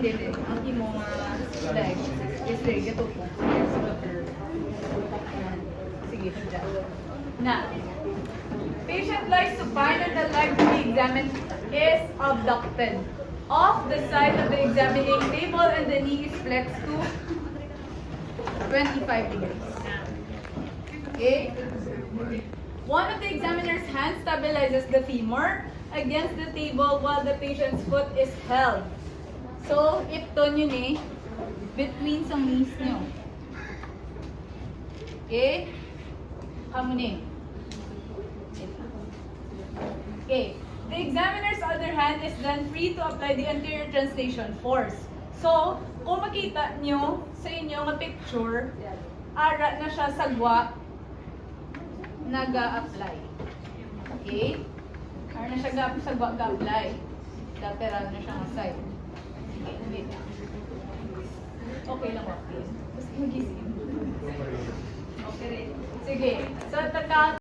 hindi. Ang imo nga leg is very gato po. Sige, dyan. Na. Patient lies supine and the leg to be examined is abducted. Off the side of the examining table and the knee is flexed to 25 degrees. Okay? One of the examiner's hands stabilizes the femur against the table while the patient's foot is held. So, ito nyo ni between sa knees nyo. Okay? Kamu ni. Okay. The examiner's other hand is then free to apply the anterior translation force. So, kung makita nyo sa inyo nga picture, ara na siya sagwa, nag-a-apply. Okay? Ara na siya sagwa ga-apply. Lateral na siya nga side. Sige, wait. Okay lang ako. Basta mag-isip. Okay rin. Sige. So,